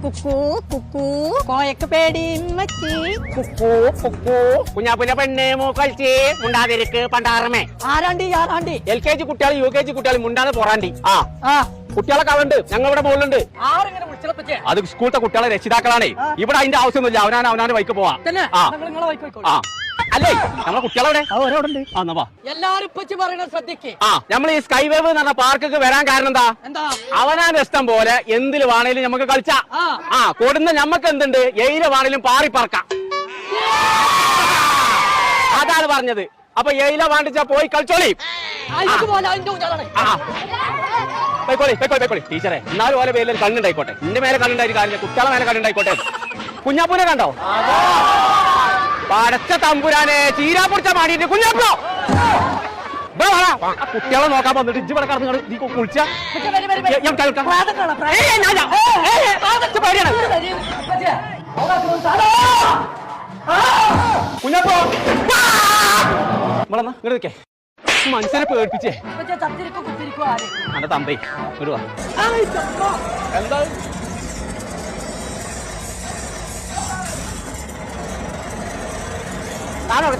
കുക്കു കുക്കു കോയക്ക് പേടി മച്ചി കുക്കു കുക്കു കുഞ്ഞാപ്പുഞ്ഞ പെണ്ണേ മൂക്കൽച്ചി മുണ്ടാതിരിക്ക് പണ്ടാറമേ. ആരാണ്ടി LKG കുട്ടികൾ UKG കുട്ടികൾ മുണ്ടാതെ പോറാണ്ടി. ആ കുട്ടികളൊക്കെ ഉണ്ട്, ഞങ്ങളിവിടെ മുകളിലുണ്ട്. ആരെങ്ങനെ വിളിച്ചപ്പച്ചേ? അത് സ്കൂളത്തെ കുട്ടികളെ രക്ഷിതാക്കളാണ്. ഇവിടെ അതിന്റെ ആവശ്യമൊന്നുമില്ല, അവനാണ് വൈക്ക് പോവാ. അല്ലേ നമ്മളെ കുട്ടികളെവിടെ? എല്ലാരും ഇപ്പച്ചി പറയണ ശ്രദ്ധിക്ക്. നമ്മൾ ഈ സ്കൈ വേവ് എന്ന് പറഞ്ഞ പാർക്കൊക്കെ വരാൻ കാരണം എന്താ? അവനാണ് ഇഷ്ടം പോലെ എന്തില് വേണേലും നമുക്ക് കളിച്ചാ. കൊടുന്ന ഞമ്മക്ക് എന്തുണ്ട്, എയില് വേണേലും പാറി പറക്കാം. അതാണ് പറഞ്ഞത്. അപ്പൊ എയില വാണ്ടിച്ചാ പോയി കളിച്ചോളി. ടീച്ചറെ എന്നാലും ഓരോ പേരിൽ കണ്ണുണ്ടായിക്കോട്ടെ. എന്റെ മേലെ കണ്ണുണ്ടായിരിക്കും കാര്യമില്ല, കുട്ടികളെ മേലെ കണ്ണുണ്ടായിക്കോട്ടെ. കുഞ്ഞാപ്പൂനെ കണ്ടോ? പടച്ച തമ്പുരാനെ ചീരാ പൊടിച്ച മാടിയിട്ട് കുഞ്ഞാപ്പോ കുട്ടികളെ നോക്കാൻ വന്നിട്ട് ഇജ്ജ് ഇവിടെ കടന്നു നീ കുളിച്ച കുഞ്ഞാപ്പോ ഇവിടെ ഇങ്ങോട്ടേ മനുഷ്യനെ പേടിപ്പിച്ചേ. എന്റെ തമ്പേ ഒരു എന്താ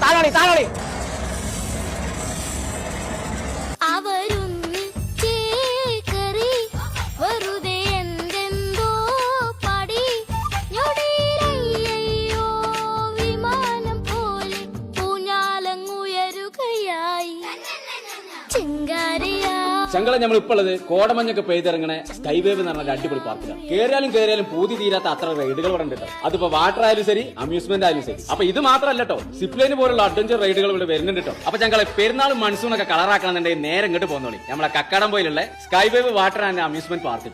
താഴോളി അവരൊന്ന് ചേക്കറി വെറുതെ എന്തെന്തോ പടി ഞൊടിയിലയ്യോ വിമാനം പോലെ പൂഞ്ഞാലങ്ങുയരുകയായി ചിങ്കാരിയാ. ചങ്കള നമ്മൾ ഇപ്പോൾ ഉള്ളത് കോടമഞ്ഞൊക്കെ പെയ്തിറങ്ങണ സ്കൈ വേവ് എന്ന് പറഞ്ഞ അടിപൊളി പാർക്കിലാണ്. കയറിയാലും പൂതി തീരാത്ത അത്ര റൈഡുകൾ ഇവിടെ ഉണ്ട്. അതിപ്പോ വാട്ടർ ആയാലും ശരി, അമ്യൂസ്മെന്റ് ആയാലും ശരി. അപ്പൊ ഇത് മാത്രമല്ല കേട്ടോ, സിപ്ലൈന് പോലുള്ള അഡ്വഞ്ചർ റൈഡുകൾ ഇവിടെ വരുന്നുണ്ട് കേട്ടോ. അപ്പൊ ഞങ്ങളെ പെരുന്നാൾ മൺസൂണൊക്കെ കളറാക്കണമെന്നുണ്ടെങ്കിൽ നേരെ ഇങ്ങോട്ട് പോകുന്നോളി. നമ്മളെ കക്കാടംപൊയിലുള്ള sky wave water and amusement park.